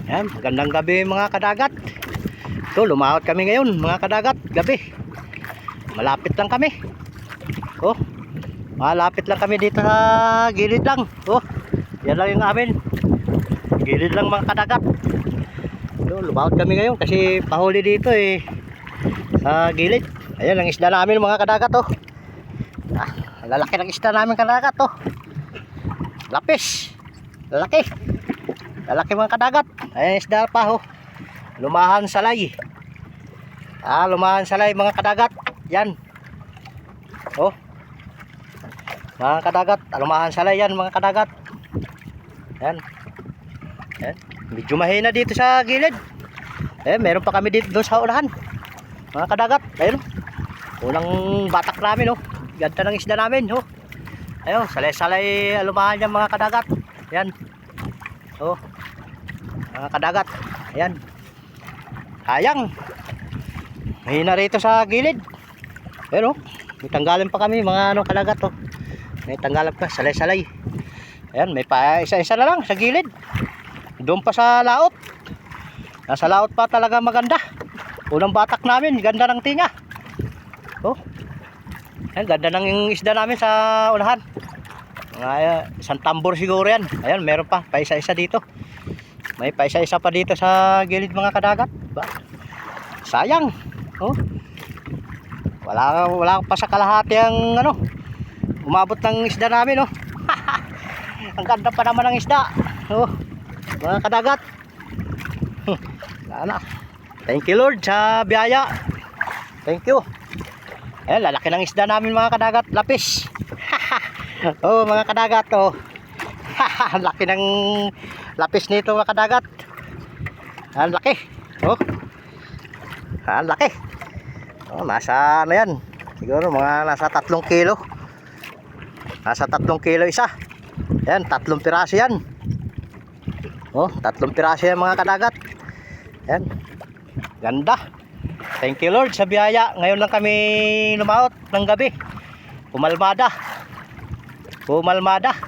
Yan, magandang gabi mga kadagat. Ito, lumahot kami ngayon mga kadagat, gabi. Malapit lang kami. Oh, malapit lang kami dito sa gilid lang. Oh, yan lang yung amin. Gilid lang mga kadagat. Ito, lumahot kami ngayon kasi pahuli dito eh. Sa gilid. Ayan ang isda namin mga kadagat oh. Ah, lalaki ng isda namin kadagat oh. Lapis. Lalaki. Lalaki mga kadagat. Ayan isda pa ho. Lumahan salay. Ah, lumahan salay mga kadagat. Yan. Oh. Mga kadagat, lumahan salay yan mga kadagat. Yan. Yan. Medyo mahina dito sa gilid. Eh, meron pa kami dito doon sa unahan. Mga kadagat, ayun. Unang batak namin oh. Ganda ng isda namin oh. Ayun, salay-salay lumahan yan mga kadagat. Yan. Oh. Mga kadagat. Ayan. Sayang. Mahina rito sa gilid. Pero may tanggalan pa kami mga ano kadagat oh. May tanggalan pa, salay-salay. Ayan, may pa isa-isa na lang sa gilid. Doon pa sa laot. Nasa laot pa talaga maganda. Unang batak namin, ganda ng tinga. Oh. Ayan, ganda ng isda namin sa unahan. Isang tambor siguro yan. Ayan, meron pa isa-isa dito. May isa-isa pa dito sa gilid mga kadagat. Ba? Sayang. Oh. Wala pa sa kalahati ang ano. Umabot ng isda namin oh. Ang ganda pa naman ng isda. Oh. Mga kadagat. Sana. Thank you Lord sa biyaya. Thank you. Ayan, lalaki ng isda namin mga kadagat. Lapis. Oh mga kadagat oh. Laki ng lapis nito mga kadagat. Ang laki. Oh. Ang laki. Oh, nasa ano yan? Siguro mga nasa 3 kilo. Nasa 3 kilo isa. Yan, 3 piraso yan. Oh, 3 piraso yan mga kadagat. Yan. Ganda. Thank you Lord sa biyaya. Ngayon lang kami lumaot ng gabi. Pumalmada. Pumalmada.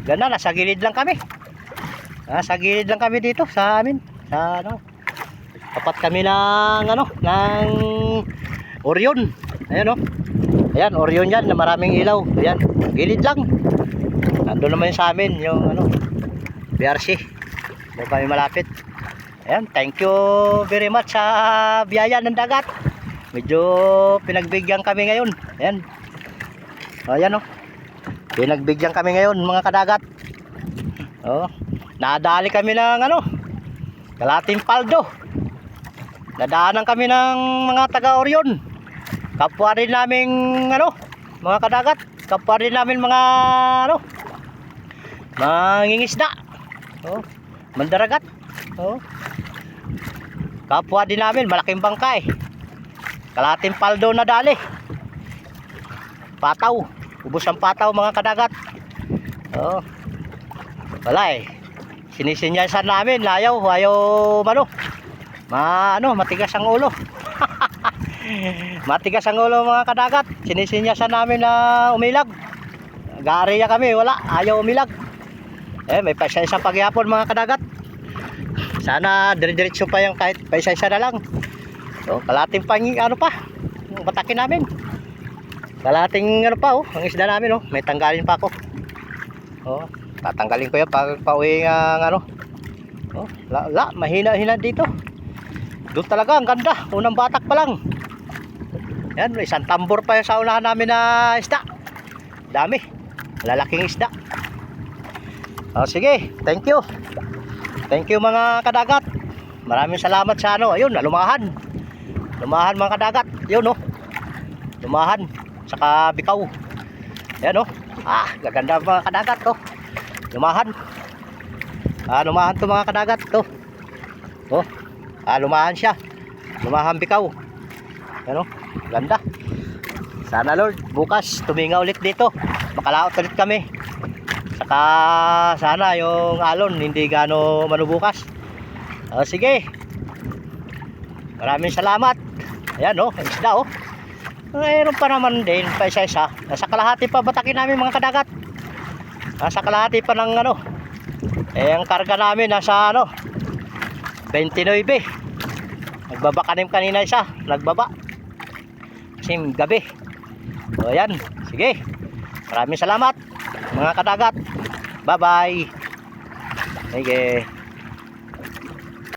Ganda, nasa gilid lang kami. Nasa gilid lang kami dito sa amin. Sa ano. Tapat kami ng ano, ng Orion. Ayan oh. Ayan, Orion yan na maraming ilaw. Ayan, gilid lang. Nandun naman sa amin yung ano, BRC. Doon kami malapit. Ayan, thank you very much sa biyaya ng dagat. Medyo pinagbigyan kami ngayon. Ayan. Ayan oh. Pinagbigyan kami ngayon mga kadagat. Oh, nadali kami ng ano, kalating paldo. Nadaanan kami ng mga taga Orion. Kapwa rin namin ano, mga kadagat. Kapwa rin namin mga ano, mangingisda. Oh, mandaragat. Oh. Kapwa din namin malaking bangkay. Kalating paldo na dali. Pataw. Ubos ang pataw mga kadagat. Oh. Wala eh. Sinisinyasan namin, ayaw ano. Matigas ang ulo. Matigas ang ulo mga kadagat. Sinisinyasan namin na umilag. Gaariya kami, wala, ayaw umilag. Eh, may paisa-isa pagyapon mga kadagat. Sana dire-diretso pa yung kahit paisa-isa na lang. So, kalating ano pa. Batakin namin. Kalating ano pa oh, ang isda namin oh. May tanggalin pa ako. Oh, tatanggalin ko 'yan pag pauwi ng ano. Oh, mahina-hina dito. Doon talaga ang ganda. Unang batak pa lang. Yan, may isang tambor pa yung sa unahan namin na isda. Dami. Lalaking isda. Oh, sige, thank you. Thank you mga kadagat. Maraming salamat sa ano. Ayun, lumahan. Lumahan mga kadagat. Yun oh. Lumahan. Saka bikaw. Ayan oh. Ah, gaganda mga kadagat to. Lumahan. Ah, lumahan to mga kadagat to. Oh. Ah, lumahan siya. Lumahan bikaw. Ayan oh. Ganda. Sana Lord, bukas tuminga ulit dito. Makalaot ulit kami. Saka sana yung alon hindi gaano manubukas. Sige. Maraming salamat. Ayan oh, isda oh. Mayroon pa naman din pa isa-isa. Nasa kalahati pa batakin namin mga kadagat. Nasa kalahati pa ng ano. Eh ang karga namin nasa ano, 29. Nagbaba kanim kanina isa. Nagbaba. Kasi gabi. So ayan. Sige. Maraming salamat mga kadagat. Bye bye. Sige.